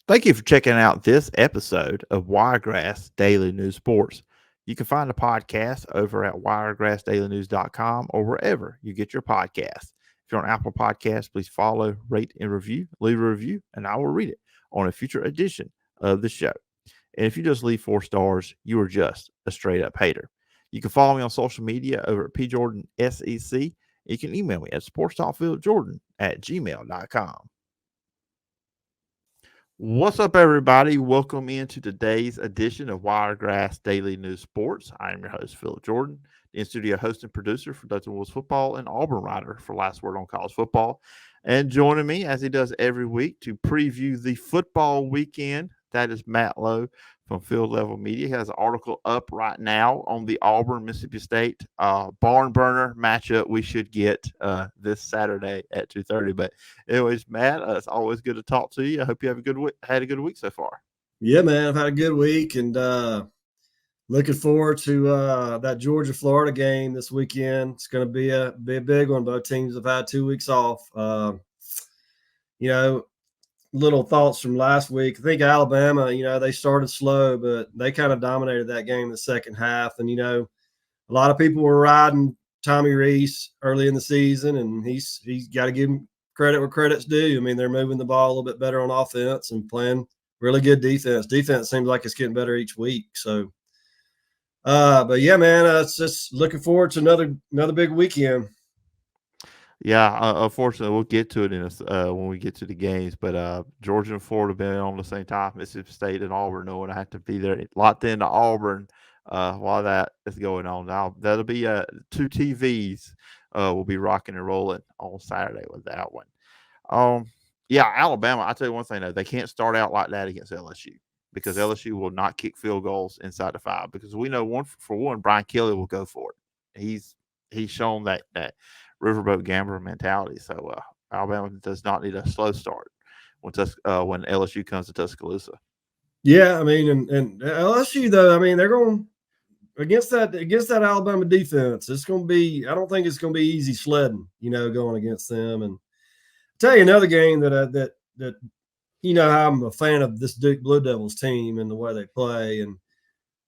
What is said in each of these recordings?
Thank you for checking out this episode of Wiregrass Daily News Sports. You can find the podcast over at wiregrassdailynews.com or wherever you get your podcasts. If you're on Apple Podcasts, please follow, rate, and review. Leave a review, and I will read it on a future edition of the show. And if you just leave 4 stars, you are just a straight up hater. You can follow me on social media over at pjordansec. You can email me at sportstalkfieldjordan@gmail.com. What's up, everybody? Welcome into today's edition of Wiregrass Daily News Sports. I am your host, Phillip Jordan, the in-studio host and producer for Dutton Wolves Football and Auburn writer for Last Word on College Football. And joining me, as he does every week, to preview the football weekend, that is Matt Lowe from Field Level Media. He has an article up right now on the Auburn-Mississippi State barn burner matchup we should get this Saturday at 2:30. But anyways, Matt, it's always good to talk to you. I hope you have had a good week so far. Yeah, man, I've had a good week and looking forward to that Georgia-Florida game this weekend. It's going to be a big one. Both teams have had 2 weeks off. Little thoughts from last week. I think Alabama, they started slow, but they kind of dominated that game in the second half. And, a lot of people were riding Tommy Rees early in the season, and he's got to give him credit where credit's due. I mean, they're moving the ball a little bit better on offense and playing really good defense. Defense seems like it's getting better each week. So, but yeah, man, it's just looking forward to another big weekend. Yeah, unfortunately, we'll get to it when we get to the games. But Georgia and Florida been on the same time. Mississippi State and Auburn knowing I have to be there locked into Auburn while that is going on. Now that'll be two TVs. Will be rocking and rolling on Saturday with that one. Yeah, Alabama. I tell you one thing though, they can't start out like that against LSU because LSU will not kick field goals inside the 5 because we know one, Brian Kelly will go for it. He's shown that riverboat gambler mentality. So Alabama does not need a slow start when LSU comes to Tuscaloosa. Yeah, I mean, and LSU though, I mean, they're going against that Alabama defense. It's going to be. I don't think it's going to be easy sledding, going against them. And I'll tell you another game that I'm a fan of this Duke Blue Devils team and the way they play. And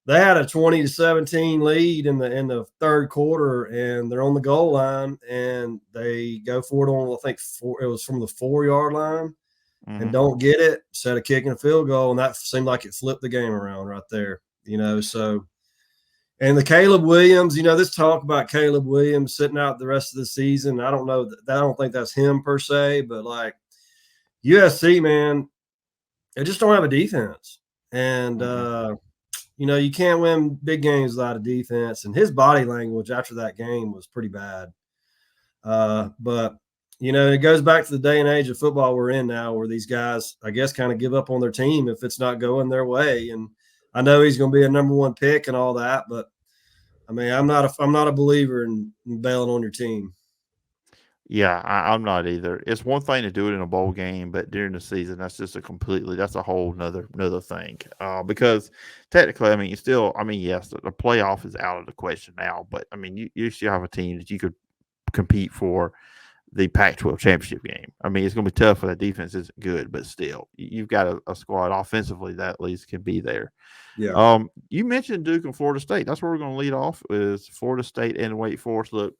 they had a 20-17 lead in the third quarter, and they're on the goal line, and they go for it on, I think, it was from the 4-yard line, and don't get it, instead of kicking a field goal, and that seemed like it flipped the game around right there, so. And the Caleb Williams, this talk about Caleb Williams sitting out the rest of the season, I don't know. I don't think that's him per se, but like USC, man, they just don't have a defense. And, you can't win big games without a defense. And his body language after that game was pretty bad. But, it goes back to the day and age of football we're in now where these guys, I guess, kind of give up on their team if it's not going their way. And I know he's going to be a number 1 pick and all that, but I mean, I'm not a believer in bailing on your team. Yeah, I'm not either. It's one thing to do it in a bowl game, but during the season, that's a whole another thing. Because technically, I mean, yes, the playoff is out of the question now, but I mean, you still have a team that you could compete for the Pac-12 championship game. I mean, it's going to be tough for that defense isn't good, but still, you've got a squad offensively that at least can be there. Yeah. You mentioned Duke and Florida State. That's where we're going to lead off is Florida State and Wake Forest. Look,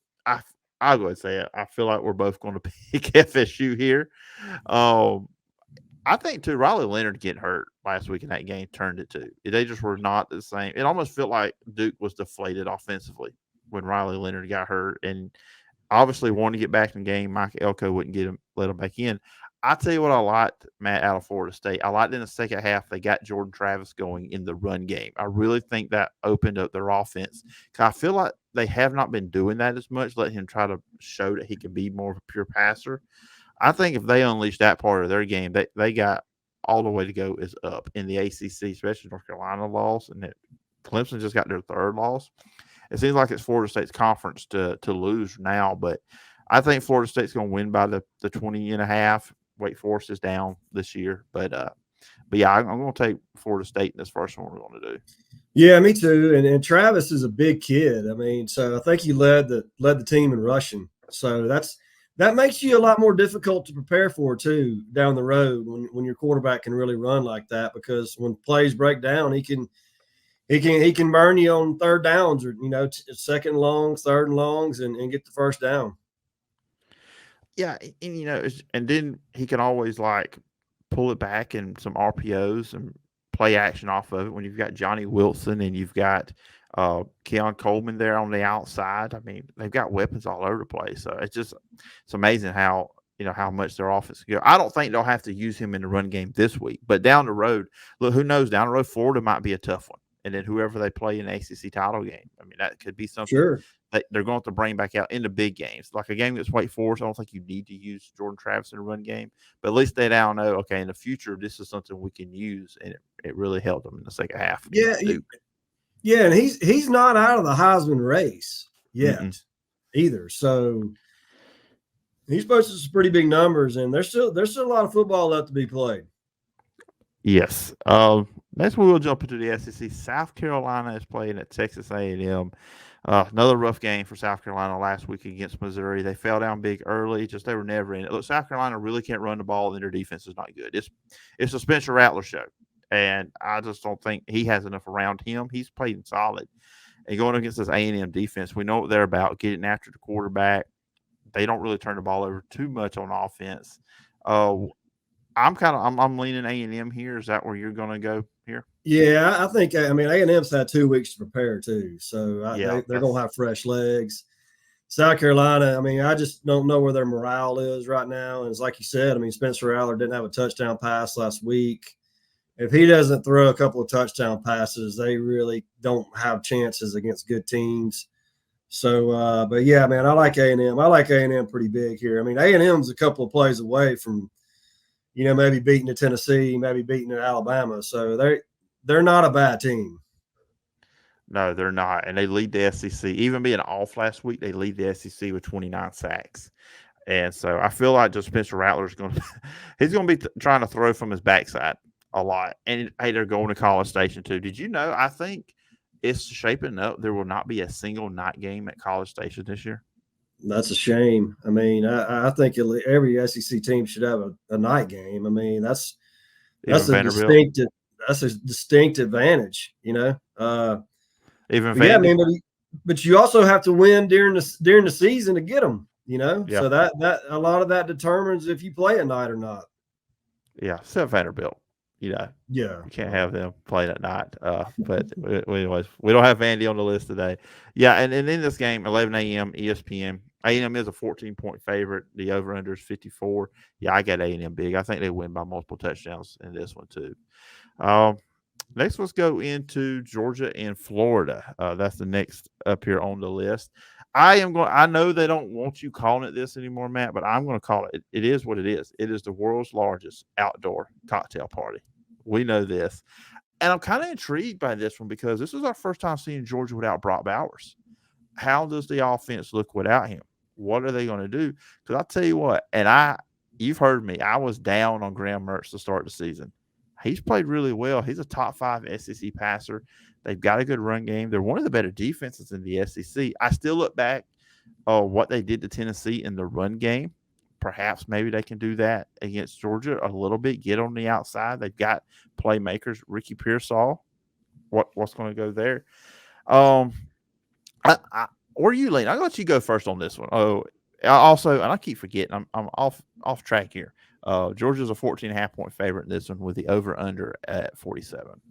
I'll go and say it. I feel like we're both going to pick FSU here. I think too. Riley Leonard getting hurt last week in that game turned it too. They just were not the same. It almost felt like Duke was deflated offensively when Riley Leonard got hurt, and obviously wanted to get back in the game. Mike Elko wouldn't let him back in. I tell you what I liked, Matt, out of Florida State. I liked in the second half they got Jordan Travis going in the run game. I really think that opened up their offense. Cause I feel like they have not been doing that as much, let him try to show that he can be more of a pure passer. I think if they unleash that part of their game, they got all the way to go is up in the ACC, especially North Carolina loss, and Clemson just got their 3rd loss. It seems like it's Florida State's conference to lose now, but I think Florida State's going to win by the 20.5. Wake Forest is down this year, but yeah, I'm going to take Florida State in this first one we're going to do. Yeah, me too. And Travis is a big kid. I mean, so I think he led the team in rushing. So that's that makes you a lot more difficult to prepare for too down the road when your quarterback can really run like that, because when plays break down, he can burn you on third downs, or second longs, third and longs, and get the first down. Yeah, and and then he can always like pull it back in some RPOs and play action off of it when you've got Johnny Wilson and you've got Keon Coleman there on the outside. I mean, they've got weapons all over the place. So it's amazing how how much their offense can go. I don't think they'll have to use him in the run game this week, but down the road, look, who knows? Down the road, Florida might be a tough one, and then whoever they play in the ACC title game. I mean, that could be something Sure. they're going to bring back out in the big games, like a game that's Wake Forest. I don't think you need to use Jordan Travis in a run game, but at least they now know, okay, in the future, this is something we can use, and it really helped them in the second half Yeah, against Duke. yeah, and he's not out of the Heisman race yet Mm-mm. either. So he's posted some pretty big numbers, and there's still a lot of football left to be played. Yes. Next we'll jump into the SEC. South Carolina is playing at Texas A&M. Another rough game for South Carolina last week against Missouri. They fell down big early. Just they were never in it. Look, South Carolina really can't run the ball, and their defense is not good. It's a Spencer Rattler show, and I just don't think he has enough around him. He's playing solid, and going against this A&M defense, we know what they're about, getting after the quarterback. They don't really turn the ball over too much on offense. I'm leaning A&M here. Is that where you're going to go here? Yeah, I think A&M's had 2 weeks to prepare too, so Yeah, they're going to have fresh legs. South Carolina, I just don't know where their morale is right now. And it's like you said, Spencer Rattler didn't have a touchdown pass last week. If he doesn't throw a couple of touchdown passes, they really don't have chances against good teams. So, but yeah, man, I like A&M. I like A&M pretty big here. A&M's a couple of plays away from, maybe beating the Tennessee, maybe beating the Alabama. So they're not a bad team. No, they're not, and they lead the SEC. Even being off last week, they lead the SEC with 29 sacks. And so I feel like just Spencer Rattler is going to he's going to be trying to throw from his backside a lot. And hey, they're going to College Station too. Did you know? I think it's shaping up. There will not be a single night game at College Station this year. That's a shame. I think every SEC team should have a night game. Even That's a Vanderbilt, distinct advantage. even Yeah, Vandy. but you also have to win during the season to get them. Yeah, So that a lot of that determines if you play at night or not. yeah, except Vanderbilt. Yeah, You can't have them playing at night. But anyways, we don't have Vandy on the list today. Yeah, and in this game, 11 a.m. ESPN. A&M is a 14-point favorite. The over/under is 54. Yeah, I got A&M big. I think they win by multiple touchdowns in this one too. Next, let's go into Georgia and Florida. That's the next up here on the list. I know they don't want you calling it this anymore, Matt, but I'm going to call it. It is what it is. It is the world's largest outdoor cocktail party. We know this. And I'm kind of intrigued by this one because this is our first time seeing Georgia without Brock Bowers. How does the offense look without him? What are they going to do? Because I'll tell you what, you've heard me, I was down on Graham Mertz to start the season. He's played really well. He's a top 5 SEC passer. They've got a good run game. They're one of the better defenses in the SEC. I still look back what they did to Tennessee in the run game. Perhaps maybe they can do that against Georgia a little bit, get on the outside. They've got playmakers, Ricky Pearsall. What's going to go there? Where you lean? I'll let you go first on this one. Also, and I keep forgetting, I'm off track here. Georgia's a 14.5-point favorite in this one with the over/under at 47.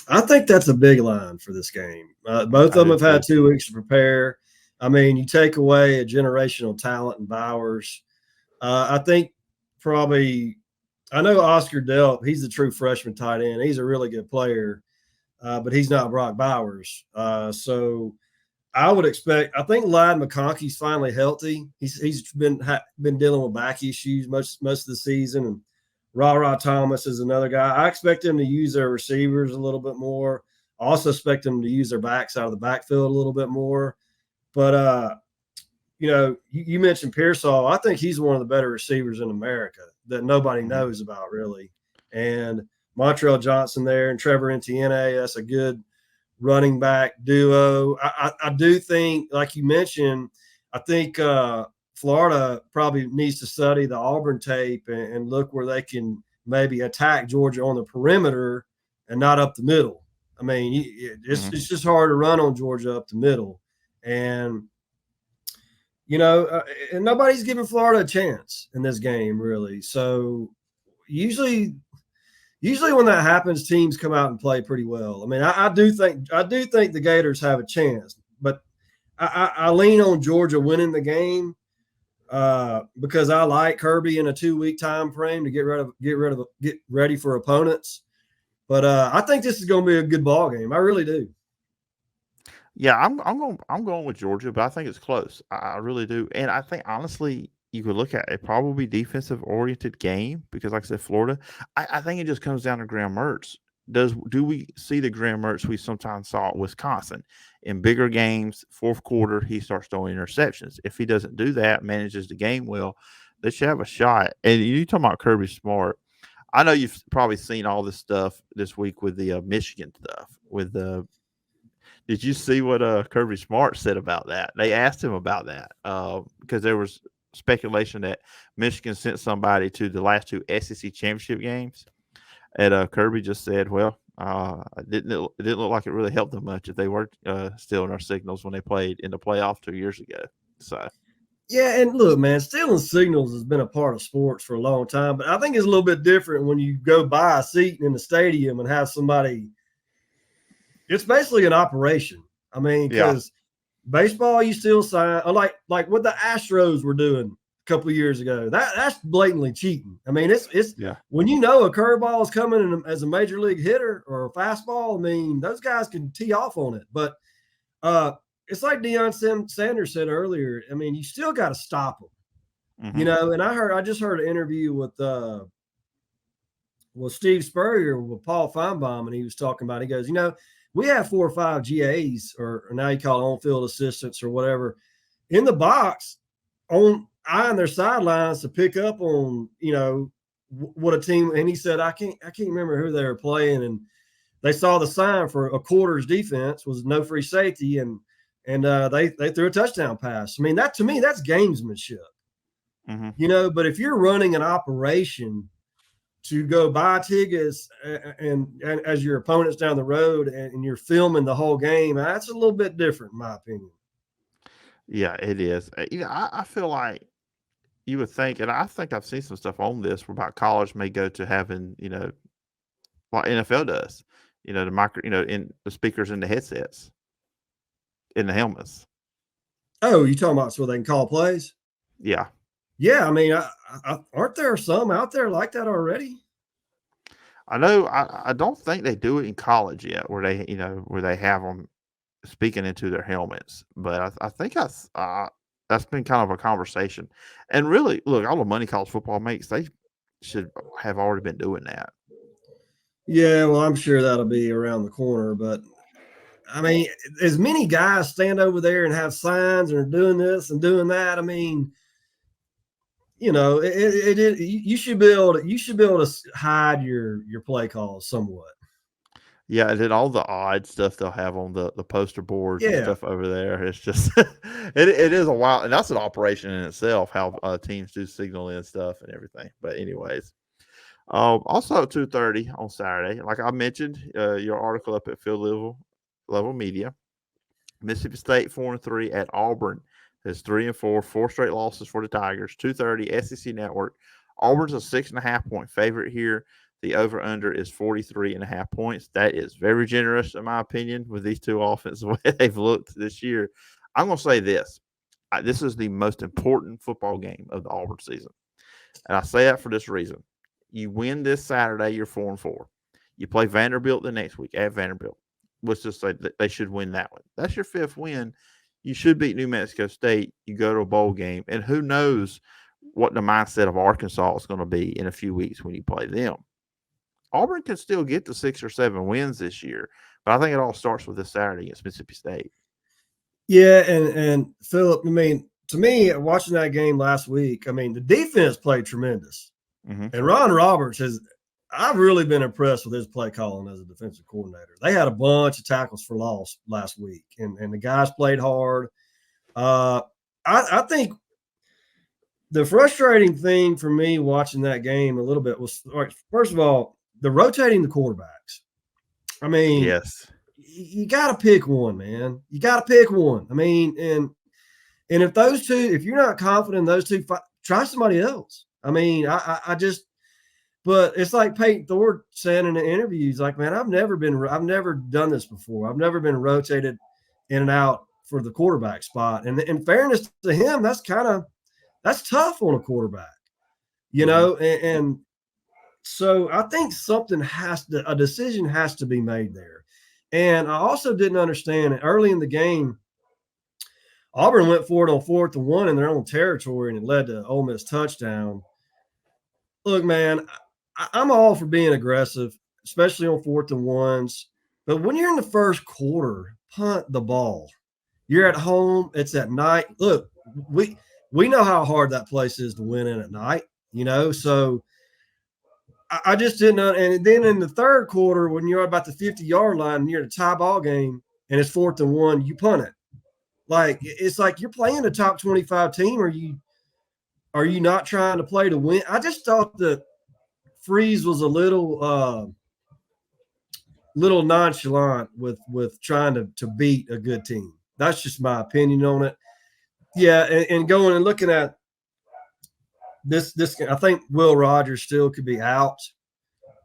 I think that's a big line for this game. Both of them have had 2 weeks to prepare. You take away a generational talent in Bowers. I think probably – I know Oscar Delp, he's the true freshman tight end. He's a really good player, but he's not Brock Bowers. So I would expect – I think Ladd McConkey's finally healthy. He's been dealing with back issues most of the season, and Ra Thomas is another guy. I expect them to use their receivers a little bit more. I also expect them to use their backs out of the backfield a little bit more. But, you mentioned Pearsall. I think he's one of the better receivers in America that nobody knows about, really. And Montrell Johnson there and Trevor Etienne, that's a good running back duo. I do think, like you mentioned, I think Florida probably needs to study the Auburn tape and look where they can maybe attack Georgia on the perimeter and not up the middle. I mean, it's just hard to run on Georgia up the middle, and and nobody's giving Florida a chance in this game really. So usually when that happens, teams come out and play pretty well. I mean, I do think the Gators have a chance, but I lean on Georgia winning the game because I like Kirby in a 2-week time frame to get ready for opponents. But I think this is going to be a good ball game. I really do. Yeah, I'm going with Georgia, but I think it's close. I really do, and I think honestly, you could look at it probably defensive oriented game because, like I said, Florida. I think it just comes down to Graham Mertz. Do we see the Graham Mertz we sometimes saw at Wisconsin in bigger games? Fourth quarter, he starts throwing interceptions. If he doesn't do that, manages the game well, they should have a shot. And you talking about Kirby Smart? I know you've probably seen all this stuff this week with the Michigan stuff with the did you see what Kirby Smart said about that? They asked him about that because there was speculation that Michigan sent somebody to the last 2 SEC championship games, and Kirby just said, "Well, it didn't look like it really helped them much if they were stealing our signals when they played in the playoff 2 years ago." So. Yeah, and look, man, stealing signals has been a part of sports for a long time, but I think it's a little bit different when you go buy a seat in the stadium and have somebody. It's basically an operation. I mean, because baseball, you still sign like what the Astros were doing a couple of years ago. That's blatantly cheating. I mean, it's when you know a curveball is coming as a major league hitter or a fastball. I mean, those guys can tee off on it, but it's like Deion Sanders said earlier. I mean, you still got to stop them, And I just heard an interview with Steve Spurrier with Paul Feinbaum, and he was talking about. He goes, we have 4 or 5 GAs, or now you call it on-field assistants or whatever, in the box on eyeing their sidelines to pick up on what a team. And he said, I can't remember who they were playing, and they saw the sign for a quarter's defense was no free safety, and they threw a touchdown pass. I mean, that to me, that's gamesmanship. But if you're running an operation to go buy tickets and as your opponent's down the road and you're filming the whole game, that's a little bit different, in my opinion. Yeah, it is. I feel like you would think, and I think I've seen some stuff on this where about college may go to having, like NFL does, the micro, in the speakers in the headsets, in the helmets. Oh, you talking about so they can call plays? Yeah. Yeah, I mean, aren't there some out there like that already? I know. I don't think they do it in college yet, where they have them speaking into their helmets. But I think that's been kind of a conversation. And really, look, all the money college football makes, they should have already been doing that. Yeah, well, I'm sure that'll be around the corner, but I mean, as many guys stand over there and have signs and are doing this and doing that. I mean, you should be able to hide your play calls somewhat. Yeah, and then all the odd stuff they'll have on the poster boards and stuff over there. It's just it is a wild, and that's an operation in itself. How teams do signal in stuff and everything. But anyways, also at 2:30 on Saturday, like I mentioned, your article up at Phil Level Media, Mississippi State 4-3 at Auburn is 3-4, 4 straight losses for the Tigers. 2:30 SEC Network. Auburn's a 6.5-point favorite here. The over-under is 43.5 points. That is very generous, in my opinion, with these two offenses, the way they've looked this year. I'm going to say this. This is the most important football game of the Auburn season. And I say that for this reason. You win this Saturday, you're 4-4. You play Vanderbilt the next week at Vanderbilt. Let's just say that they should win that one. That's your 5th win. You should beat New Mexico State. You go to a bowl game. And who knows what the mindset of Arkansas is going to be in a few weeks when you play them. Auburn can still get to 6 or 7 wins this year, but I think it all starts with this Saturday against Mississippi State. Yeah, and Phillip, I mean, to me, watching that game last week, I mean, the defense played tremendous. And Ron Roberts I've really been impressed with his play calling as a defensive coordinator. They had a bunch of tackles for loss last week, and the guys played hard. I think the frustrating thing for me watching that game a little bit was, first of all, the rotating the quarterbacks. I mean, Yes. you got to pick one, man. You got to pick one. I mean, and if those two, if you're not confident in those two, try somebody else. I mean, I just, but it's like Peyton Thorne said in the interview, he's like, man, I've never done this before. I've never been rotated in and out for the quarterback spot. And in fairness to him, that's tough on a quarterback, you know, and so I think a decision has to be made there. And I also didn't understand early in the game, Auburn went for it on 4th and 1 in their own territory, and it led to Ole Miss touchdown. Look, man, I'm all for being aggressive, especially on 4th and 1s. But when you're in the first quarter, punt the ball. You're at home. It's at night. Look, we know how hard that place is to win in at night, you know. So I just didn't know. And then in the third quarter, when you're about the 50-yard line and you're at a tie ball game and it's 4th and 1, you punt it. Like, it's like you're playing a top 25 team. Are you not trying to play to win? I just thought that Freeze was a little nonchalant with trying to beat a good team. That's just my opinion on it. Yeah, and going and looking at this, I think Will Rogers still could be out.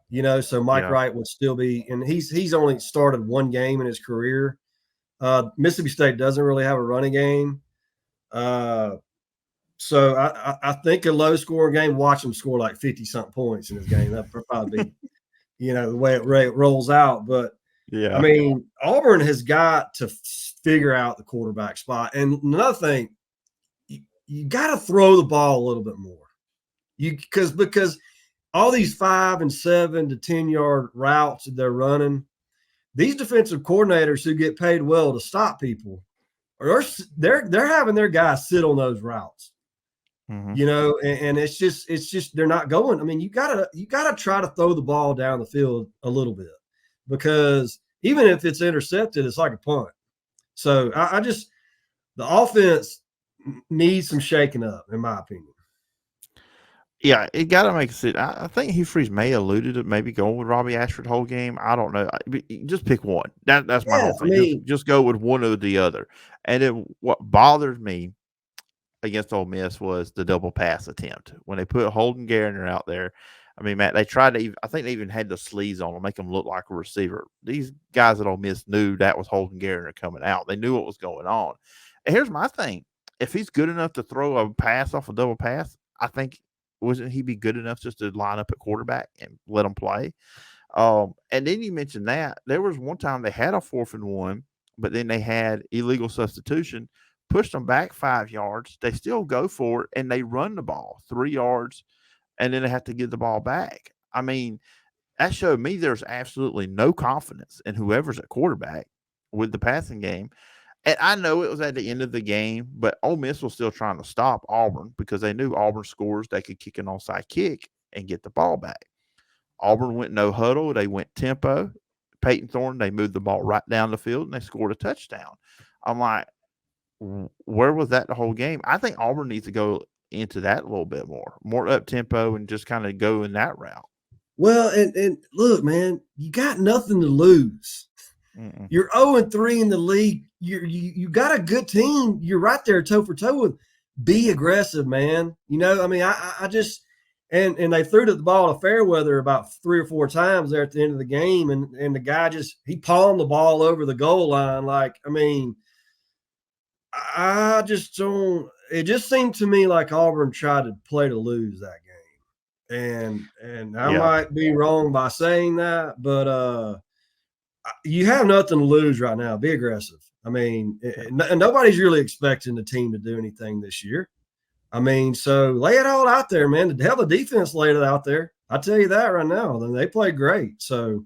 You know, so Mike Wright would still be, and he's only started one game in his career. Mississippi State doesn't really have a running game. So I think a low scoring game, watch him score like 50-something points in this game. That'd probably be, you know, the way it rolls out. But, yeah, I mean, Auburn has got to figure out the quarterback spot. And another thing, you got to throw the ball a little bit more. Because all these 5 and 7 to 10-yard routes that they're running, these defensive coordinators who get paid well to stop people, they're having their guys sit on those routes. You know, and it's just they're not going. I mean, you gotta try to throw the ball down the field a little bit, because even if it's intercepted, it's like a punt. So I just, the offense needs some shaking up, in my opinion. Yeah, it got to make it. I think Hugh Freeze may alluded to maybe going with Robbie Ashford whole game. I don't know. Just pick one. That's my whole thing. I mean, just go with one or the other. And then what bothered me against Ole Miss was the double pass attempt when they put Holden Garner out there. I mean, Matt, they tried to. I think they even had the sleeves on to make him look like a receiver. These guys at Ole Miss knew that was Holden Garner coming out. They knew what was going on. And here's my thing: if he's good enough to throw a pass off a double pass, I think, wasn't he be good enough just to line up at quarterback and let him play? And then you mentioned that there was one time they had a 4th and 1, but then they had illegal substitution. Pushed them back 5 yards. They still go for it, and they run the ball 3 yards, and then they have to give the ball back. I mean, that showed me there's absolutely no confidence in whoever's at quarterback with the passing game. And I know it was at the end of the game, but Ole Miss was still trying to stop Auburn because they knew Auburn scores, they could kick an onside kick and get the ball back. Auburn went no huddle. They went tempo. Peyton Thorne, they moved the ball right down the field, and they scored a touchdown. I'm like, where was that the whole game? I think Auburn needs to go into that a little bit more up tempo, and just kind of go in that route. Well, and look, man, you got nothing to lose. You're 0-3 in the league. You got a good team. You're right there toe for toe with. Be aggressive, man. You know, I mean, I just, and they threw the ball to Fairweather about 3 or 4 times there at the end of the game, and the guy he palmed the ball over the goal line. Like, I mean, I just don't. It just seemed to me like Auburn tried to play to lose that game, and I might be wrong by saying that, but you have nothing to lose right now. Be aggressive. I mean, nobody's really expecting the team to do anything this year. I mean, so lay it all out there, man. The hell, the defense laid it out there. I tell you that right now. Then they played great. So,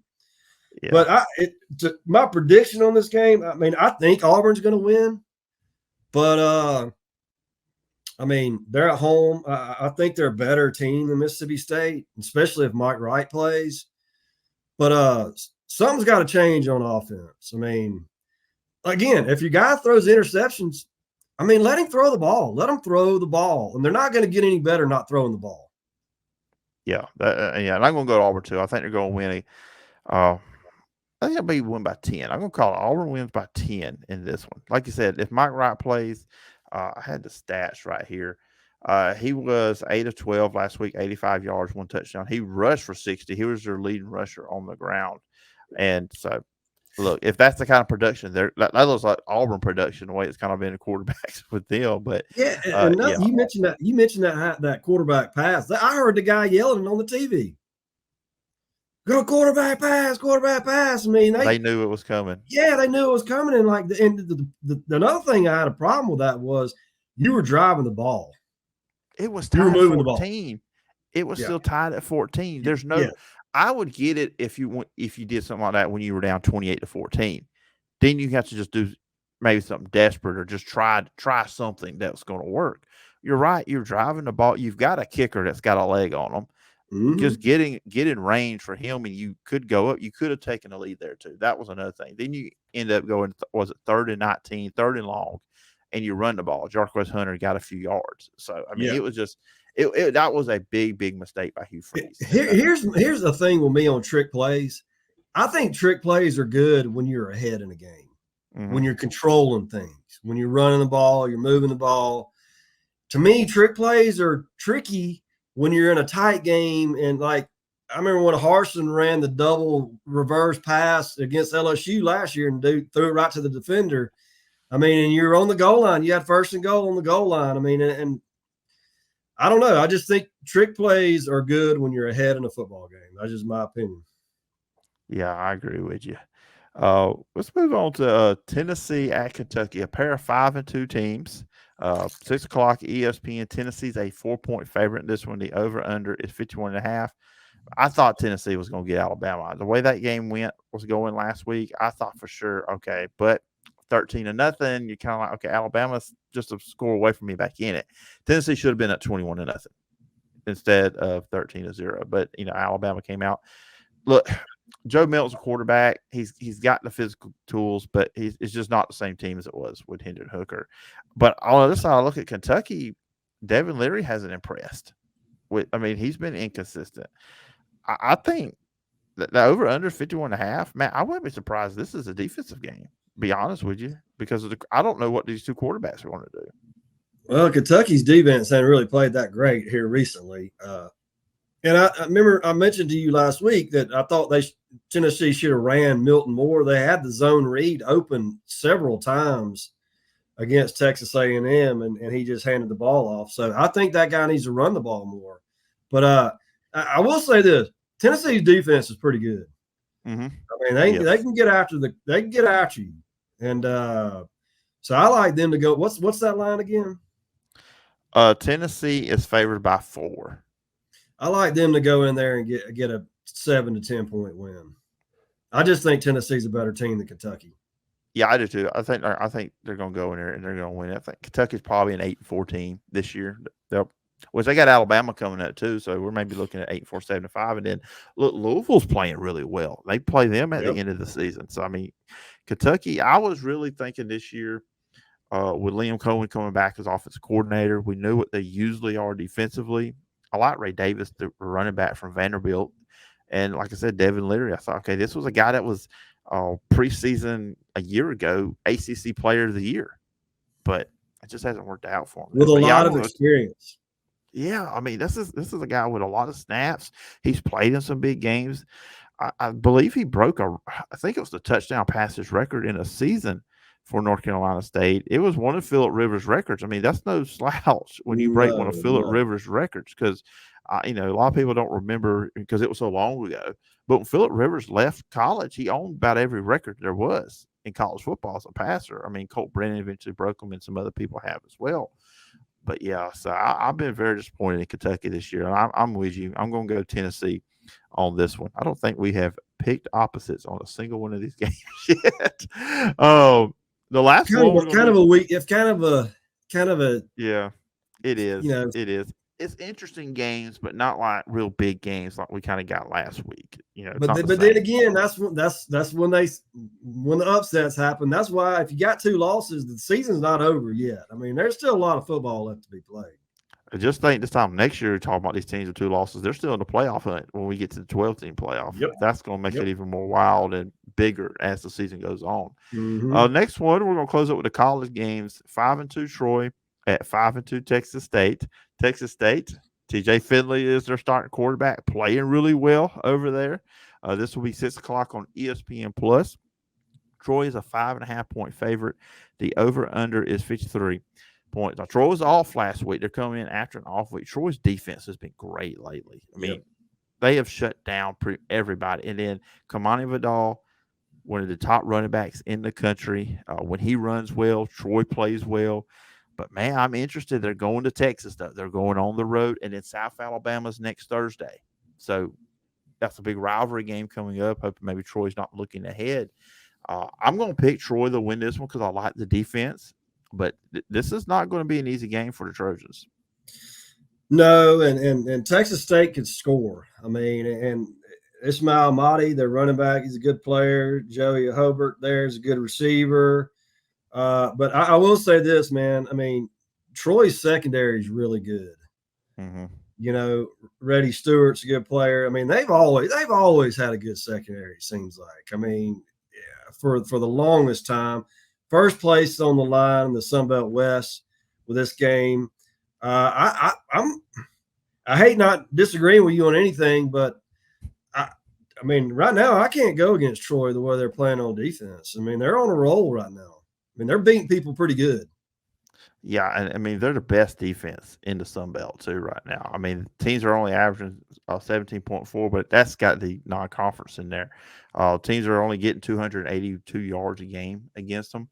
but my prediction on this game, I mean, I think Auburn's going to win. But, I mean, they're at home. I think they're a better team than Mississippi State, especially if Mike Wright plays. But something's got to change on offense. I mean, again, if your guy throws interceptions, I mean, let him throw the ball. Let him throw the ball, and they're not going to get any better not throwing the ball. Yeah, yeah, and I'm going to go to Auburn too. I think they're going to win I think it'll be win by 10. I'm going to call it Auburn wins by 10 in this one. Like you said, if Mike Wright plays, I had the stats right here. He was 8 of 12 last week, 85 yards, 1 touchdown. He rushed for 60. He was their leading rusher on the ground. And so, look, if that's the kind of production, that looks like Auburn production, the way it's kind of been the quarterbacks with them. But Yeah, and yeah, you mentioned that quarterback pass. I heard the guy yelling on the TV. Go quarterback pass, quarterback pass. I mean, they knew it was coming. yeah, they knew it was coming. And like, another thing I had a problem with that was you were driving the ball. It was You were tied moving the ball. 14. It was Yeah. still tied at 14. There's no. Yeah. I would get it if you did something like that when you were down 28-14. Then you have to just do maybe something desperate or just try something that's going to work. You're right. You're driving the ball. You've got a kicker that's got a leg on them. Mm-hmm. Just get in range for him, and you could go up. You could have taken the lead there too. That was another thing. Then you end up going, was it 3rd and 19, 3rd and long, and you run the ball. Jarquez Hunter got a few yards. So I mean, it was just that was a big mistake by Hugh Freeze. Here's the thing with me on trick plays. I think trick plays are good when you're ahead in a game, when you're controlling things, when you're running the ball, you're moving the ball. To me, trick plays are tricky when you're in a tight game. And like, I remember when Harsin ran the double reverse pass against LSU last year and threw it right to the defender. I mean, and you're on the goal line. You had 1st and goal on the goal line. I mean, and I don't know. I just think trick plays are good when you're ahead in a football game. That's just my opinion. Yeah, I agree with you. Let's move on to Tennessee at Kentucky, a pair of 5-2 teams. 6 o'clock ESPN. Tennessee's a 4-point favorite in this one. The over/under is 51.5. I thought Tennessee was going to get Alabama. The way that game was going last week, I thought for sure, okay, but 13-0, you're kind of like, okay, Alabama's just a score away from me back in it. Tennessee should have been at 21-0 instead of 13-0. But Alabama came out. Look, Joe Milton's a quarterback. He's got the physical tools, but it's just not the same team as it was with Hendon Hooker. But on the other side, I look at Kentucky. Devin Leary hasn't impressed. He's been inconsistent. I think that the over/under 51.5. Man, I wouldn't be surprised. This is a defensive game. Be honest with you, because I don't know what these two quarterbacks are going to do. Well, Kentucky's defense hasn't really played that great here recently. And I remember I mentioned to you last week that I thought Tennessee should have ran Milton more. They had the zone read open several times against Texas A&M, and he just handed the ball off. So I think that guy needs to run the ball more. But I will say this: Tennessee's defense is pretty good. Mm-hmm. I mean, they can get after you, and so I like them to go. What's that line again? Tennessee is favored by 4. I like them to go in there and get a 7 to 10 point win. I just think Tennessee's a better team than Kentucky. Yeah, I do too. I think they're going to go in there and they're going to win. I think Kentucky's probably an 8-4 team this year. Which they got Alabama coming up too, so we're maybe looking at 8-4, 7-5. And then look, Louisville's playing really well. They play them at the end of the season. So I mean, Kentucky. I was really thinking this year with Liam Cohen coming back as offensive coordinator, we knew what they usually are defensively. I like Ray Davis, the running back from Vanderbilt. And like I said, Devin Leary, I thought, okay, this was a guy that was preseason a year ago, ACC Player of the Year. But it just hasn't worked out for him. With a lot of experience. Yeah, I mean, this is a guy with a lot of snaps. He's played in some big games. I believe he broke I think it was the touchdown passes record in a season for North Carolina State. It was one of Phillip Rivers' records. I mean, that's no slouch when you break one of Phillip Rivers' records because, a lot of people don't remember because it was so long ago. But when Phillip Rivers left college, he owned about every record there was in college football as a passer. I mean, Colt Brennan eventually broke them, and some other people have as well. But, yeah, so I've been very disappointed in Kentucky this year. And I'm with you. I'm going to go Tennessee on this one. I don't think we have picked opposites on a single one of these games yet. The last kind of a week. It's kind of a yeah. It is. It is. it's interesting games, but not like real big games like we kind of got last week. It's But not the but then same. again, that's when the upsets happen. That's why if you got 2 losses, the season's not over yet. I mean, there's still a lot of football left to be played. I just think this time next year, talking about these teams with 2 losses, they're still in the playoff hunt when we get to the 12-team playoff. Yep. That's going to make Yep. it even more wild and bigger as the season goes on. Mm-hmm. Next one, we're going to close up with the college games. 5-2 Troy at 5-2 Texas State. Texas State, TJ Finley is their starting quarterback, playing really well over there. This will be 6 o'clock on ESPN Plus. Troy is a 5.5-point favorite. The over/under is 53 points. Now, Troy was off last week. They're coming in after an off week. Troy's defense has been great lately. I mean, they have shut down everybody. And then Kamani Vidal, one of the top running backs in the country. When he runs well, Troy plays well. But, man, I'm interested. They're going to Texas, though. They're going on the road. And then South Alabama's next Thursday. So that's a big rivalry game coming up. Hoping maybe Troy's not looking ahead. I'm going to pick Troy to win this one because I like the defense. But this is not going to be an easy game for the Trojans. No, and Texas State could score. I mean, and Ismail Mahdi, their running back, he's a good player. Joey Hobart there's a good receiver. But I will say this, man. I mean, Troy's secondary is really good. Mm-hmm. Reddy Stewart's a good player. I mean, they've always had a good secondary. It seems like. I mean, yeah, for the longest time, first place on the line in the Sun Belt West with this game. I hate not disagreeing with you on anything, but I mean, right now I can't go against Troy the way they're playing on defense. I mean, they're on a roll right now. I mean, they're beating people pretty good. Yeah, and I mean they're the best defense in the Sun Belt too right now. I mean teams are only averaging 17.4, but that's got the non-conference in there. Teams are only getting 282 yards a game against them.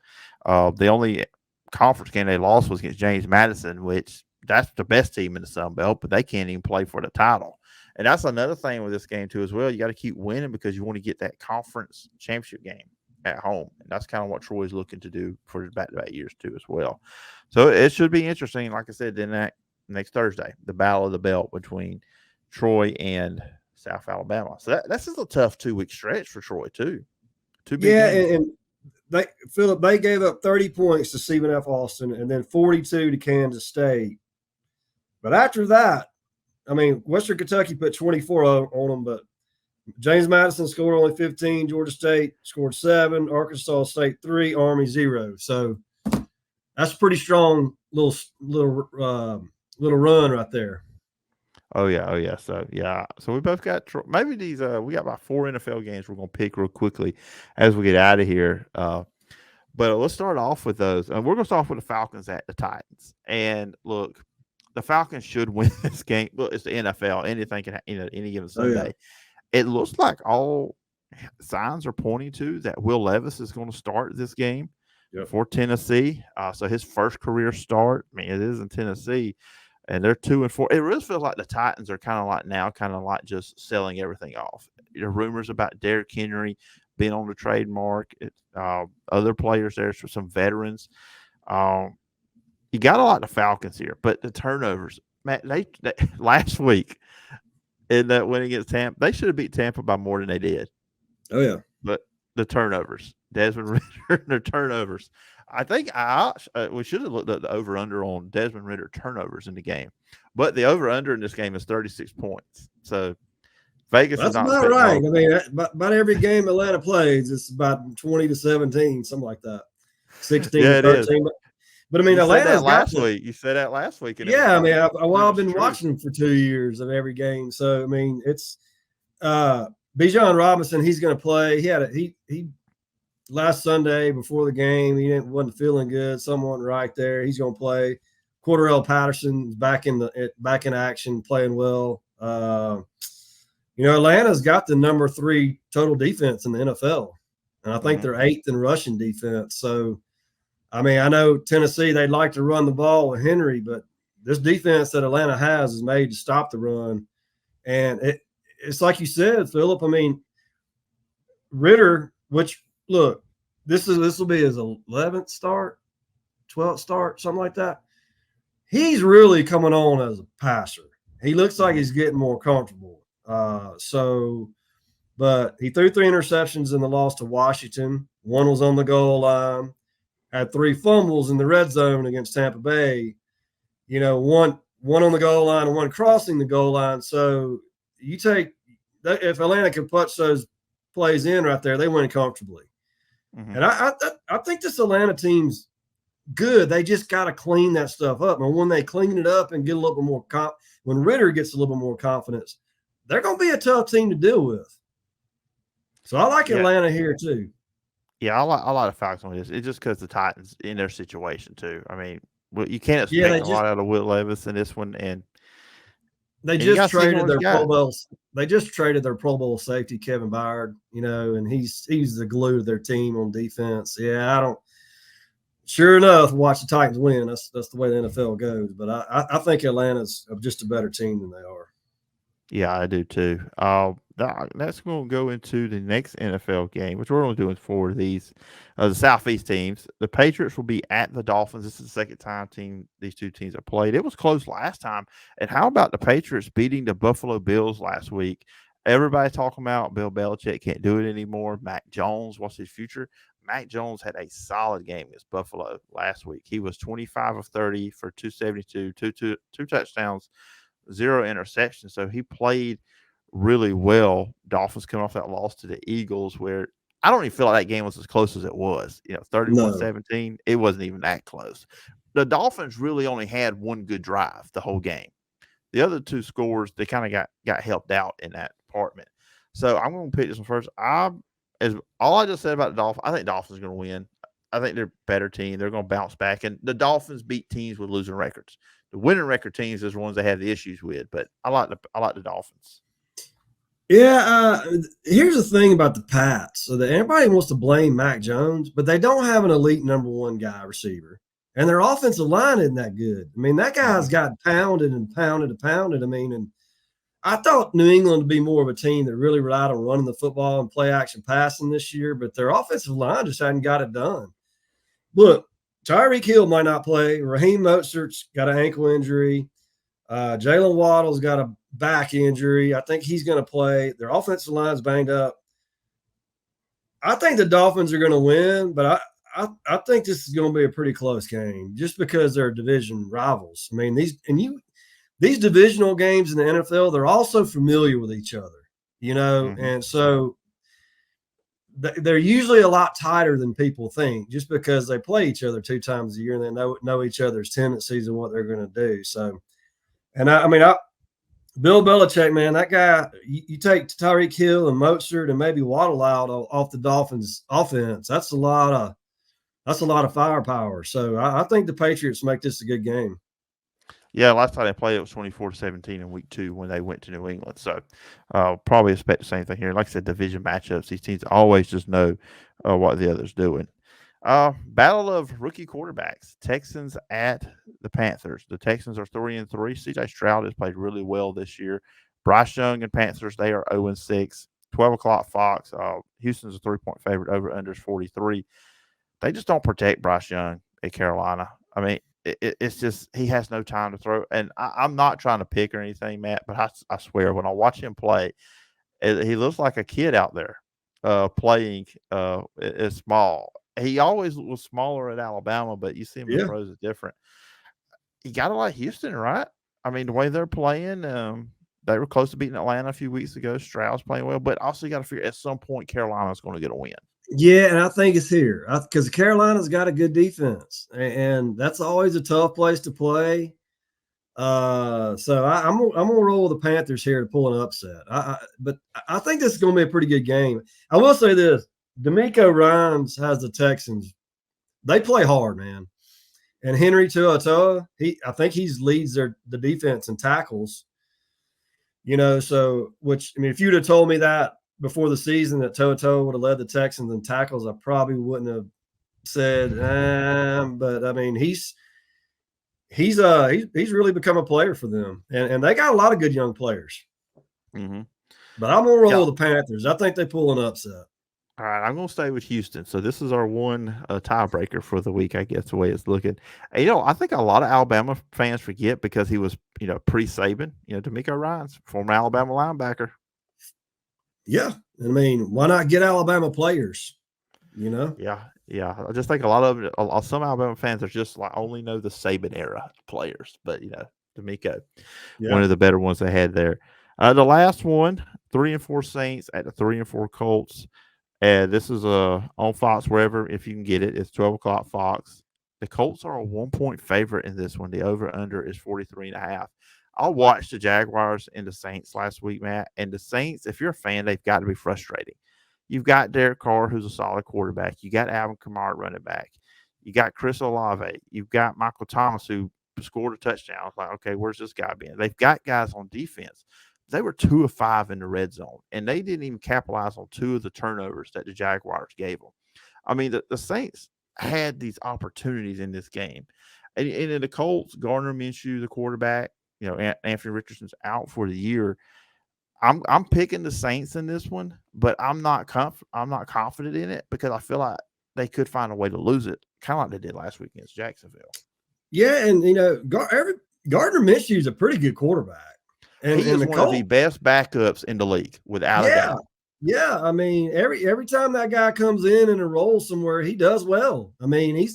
The only conference game they lost was against James Madison, which that's the best team in the Sun Belt, but they can't even play for the title. And that's another thing with this game too as well. You got to keep winning because you want to get that conference championship game at home. And that's kind of what Troy's looking to do for his back-to-back years too as well. So it should be interesting. Like I said, then that next Thursday, the battle of the belt between Troy and South Alabama. So that's just a tough 2-week stretch for Troy too. Two big games. And Phillip, they gave up 30 points to Stephen F. Austin and then 42 to Kansas State. But after that, I mean, Western Kentucky put 24 on them, but James Madison scored only 15. Georgia State scored 7. Arkansas State 3. Army 0. So that's a pretty strong little run right there. Oh yeah. So we both got maybe these. We got about 4 NFL games we're gonna pick real quickly as we get out of here. But let's start off with those. And we're gonna start off with the Falcons at the Titans. And look, the Falcons should win this game. Look, it's the NFL. Anything can any given Sunday. Oh, yeah. It looks like all signs are pointing to that Will Levis is going to start this game for Tennessee. So his first career start. I mean, it is in Tennessee, and they're 2-4. It really feels like the Titans are kind of like just selling everything off. There are rumors about Derrick Henry being on the trademark. Other players there, some veterans. You got to like the Falcons here, but the turnovers, man, they last week. In that win against Tampa, they should have beat Tampa by more than they did. Oh yeah, but the turnovers, Desmond Ridder, their turnovers. I think we should have looked at the over/under on Desmond Ridder turnovers in the game, but the over/under in this game is 36 points. So Vegas is not about right. I mean, about every game Atlanta plays, it's about 20-17, something like that. 16-13. But I mean, Atlanta's last week. You said that last week. Yeah, I mean, I've been watching them for 2 years of every game. So I mean, it's Bijan Robinson. He's going to play. He last Sunday before the game, he wasn't feeling good. Someone right there. He's going to play. Cordarrelle Patterson's back in action, playing well. Atlanta's got the number 3 total defense in the NFL, and I think they're 8th in rushing defense. So. I mean, I know Tennessee, they'd like to run the ball with Henry, but this defense that Atlanta has is made to stop the run. And it's like you said, Phillip, I mean, Ridder, which, look, this will be his 11th start, 12th start, something like that. he's really coming on as a passer. He looks like Mhm. he's getting more comfortable. But he threw 3 interceptions in the loss to Washington. One was on the goal line. Had 3 fumbles in the red zone against Tampa Bay. One on the goal line and one crossing the goal line. So you take if Atlanta can punch those plays in right there, they win comfortably. Mhm. And I think this Atlanta team's good. They just got to clean that stuff up. And when they clean it up and get a little bit more when Ritter gets a little bit more confidence, they're going to be a tough team to deal with. So I like Yeah. Atlanta here too. Yeah, I like the Falcons on this. It's just because the Titans in their situation too. I mean, well, you can't Yeah, expect a lot out of Will Levis in this one, they and you just got to see traded what he's their Pro got. Bowl. They just traded their Pro Bowl safety Kevin Byard, and he's the glue to their team on defense. Yeah, I don't. Sure enough, watch the Titans win. That's the way the NFL goes. But I think Atlanta's just a better team than they are. Yeah, I do too. That's going to go into the next NFL game, which we're only doing 4 of these. The Southeast teams. The Patriots will be at the Dolphins. This is the second time these two teams have played. It was close last time. And how about the Patriots beating the Buffalo Bills last week? Everybody talking about Bill Belichick can't do it anymore. Mac Jones, what's his future? Mac Jones had a solid game against Buffalo last week. He was 25 of 30 for 272, two touchdowns, 0 interceptions. So he played really well. Dolphins coming off that loss to the Eagles, where I don't even feel like that game was as close as it was. 31 No. 17. It wasn't even that close. The Dolphins really only had one good drive the whole game. The other two scores, they kind of got helped out in that department. So I'm going to pick this one first. As all I just said about the Dolphins, I think Dolphins are going to win. I think they're a better team. They're going to bounce back, and the Dolphins beat teams with losing records. The winning record teams is the ones they have the issues with. But I like the Dolphins. Yeah, here's the thing about the Pats. So that everybody wants to blame Mac Jones, but they don't have an elite number one guy receiver, and their offensive line isn't that good. I mean, that guy's Mm-mm. got pounded and pounded and pounded. I mean, and I thought New England would be more of a team that really relied on running the football and play action passing this year, but their offensive line just hadn't got it done. Look, Tyreek Hill might not play. Raheem Mostert's got an ankle injury. Jalen Waddle's got a back injury. I think he's going to play. Their offensive line's banged up. I think the Dolphins are going to win, but I think this is going to be a pretty close game just because they're division rivals. I mean, these divisional games in the NFL, they're also familiar with each other, Mm-hmm. and so they're usually a lot tighter than people think just because they play each other 2 times a year and they know each other's tendencies and what they're going to do. So, and I mean, Bill Belichick, man, that guy, you take Tyreek Hill and Mostert and maybe Waddle out off the Dolphins offense. That's a lot of firepower. So I think the Patriots make this a good game. Yeah, last time they played, it was 24-17 in week 2 when they went to New England. So probably expect the same thing here. Like I said, division matchups, these teams always just know what the other's doing. Battle of rookie quarterbacks. Texans at the Panthers. The Texans are 3-3. CJ Stroud has played really well this year. Bryce Young and Panthers, they are 0-6. 12 o'clock Fox. Houston's a 3-point favorite. Over under 43. They just don't protect Bryce Young at Carolina. I mean, it's just he has no time to throw. And I'm not trying to pick or anything, Matt, but I swear when I watch him play, he looks like a kid out there playing is small. He always was smaller at Alabama, but you see him in the Yeah. pros is different. You got to like Houston, right? I mean, the way they're playing, they were close to beating Atlanta a few weeks ago. Stroud's playing well, but also you got to figure at some point Carolina's going to get a win. Yeah, and I think it's here because Carolina's got a good defense, and that's always a tough place to play. So I'm gonna roll with the Panthers here to pull an upset. But I think this is gonna be a pretty good game. I will say this: D'Amico Ryans has the Texans. They play hard, man. And Henry To'oTo'o, I think he's leads the defense in tackles. So which I mean, if you'd have told me that before the season that To'oTo'o would have led the Texans in tackles, I probably wouldn't have said. But I mean, he's really become a player for them, and they got a lot of good young players. Mm-hmm. But I'm gonna roll Yeah, with the Panthers. I think they pull an upset. All right, I'm going to stay with Houston. So this is our one tiebreaker for the week, I guess, the way it's looking. And, I think a lot of Alabama fans forget because he was, pre-Saban, D'Amico Ryans, former Alabama linebacker. Yeah. I mean, why not get Alabama players? Yeah, yeah. I just think a lot of it, some Alabama fans are just like only know the Saban era players, but D'Amico, one Yeah. of the better ones they had there. The last one, 3-4 Saints at the 3-4 Colts. And this is on Fox wherever if you can get it. It's 12 o'clock Fox. The Colts are a 1-point favorite in this one. The over under is 43.5. I watched the Jaguars and the Saints last week, Matt. And the Saints, if you're a fan, they've got to be frustrating. You've got Derek Carr, who's a solid quarterback. You got Alvin Kamara running back. You got Chris Olave. You've got Michael Thomas, who scored a touchdown. It's like, okay, where's this guy been? They've got guys on defense. They were 2 of 5 in the red zone, and they didn't even capitalize on 2 of the turnovers that the Jaguars gave them. I mean, the Saints had these opportunities in this game. And in the Colts, Gardner Minshew, the quarterback, Anthony Richardson's out for the year. I'm picking the Saints in this one, but I'm not confident in it because I feel like they could find a way to lose it, kind of like they did last week against Jacksonville. Yeah, and Gardner Minshew is a pretty good quarterback. And he is the one Colts, of the best backups in the league, without a doubt. Yeah, I mean, every time that guy comes in and enrolls somewhere, he does well. I mean, he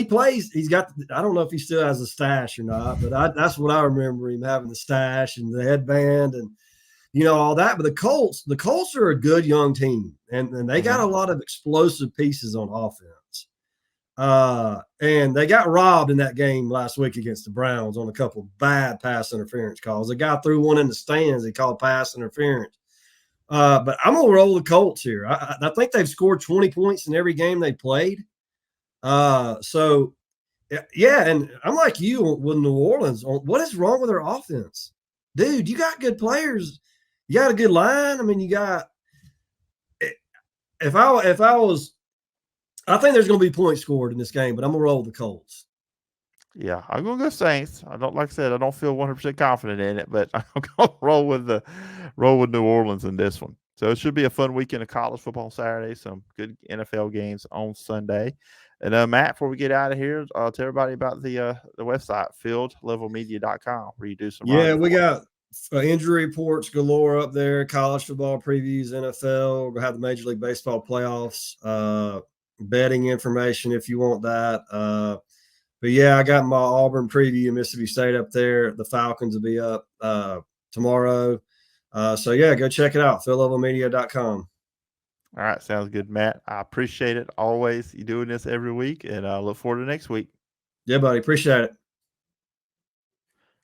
plays. He's got. I don't know if he still has a stash or not, but that's what I remember him having, the stash and the headband and all that. But the Colts are a good young team, and they got a lot of explosive pieces on offense. And they got robbed in that game last week against the Browns on a couple of bad pass interference calls. The guy threw one in the stands. He called pass interference. But I'm gonna roll the Colts here. I think they've scored 20 points in every game they played. So yeah, and I'm like you with New Orleans. What is wrong with their offense, dude? You got good players. You got a good line. I mean, you got. If I was, I think there's going to be points scored in this game, but I'm gonna roll the Colts. Yeah, I'm gonna go Saints. I don't like I said, I don't feel 100% confident in it, but I'm gonna roll with New Orleans in this one. So it should be a fun weekend of college football on Saturday. Some good NFL games on Sunday. And Matt, before we get out of here, tell everybody about the website fieldlevelmedia.com where you do some. Yeah, we got injury reports galore up there. College football previews, NFL. We'll have the Major League Baseball playoffs. Betting information if you want that. But yeah, I got my Auburn preview in Mississippi State up there. The Falcons will be up tomorrow. So yeah, go check it out. phillevelmedia.com. All right, sounds good, Matt. I appreciate it always. You doing this every week, and I look forward to next week. Yeah, buddy, appreciate it.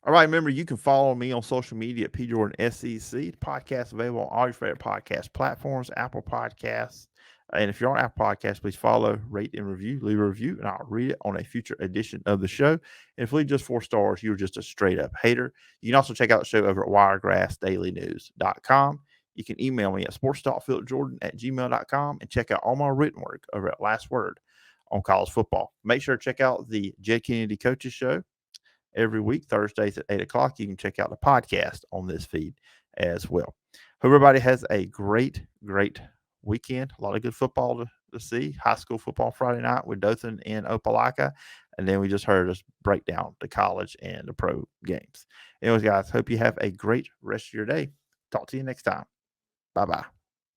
All right, remember you can follow me on social media at PJordanSEC. The podcast available on all your favorite podcast platforms, Apple Podcasts. And if you're on Apple Podcasts, please follow, rate, and review. Leave a review, and I'll read it on a future edition of the show. And if you leave just 4 stars, you're just a straight-up hater. You can also check out the show over at wiregrassdailynews.com. You can email me at sportstalkphilipjordan@gmail.com and check out all my written work over at Last Word on college football. Make sure to check out the Jed Kennedy Coaches Show every week, Thursdays at 8 o'clock. You can check out the podcast on this feed as well. Hope everybody has a great weekend. A lot of good football to see. High school football Friday night with Dothan and Opelika. And then we just heard us break down the college and the pro games. Anyways, guys, hope you have a great rest of your day. Talk to you next time. Bye-bye.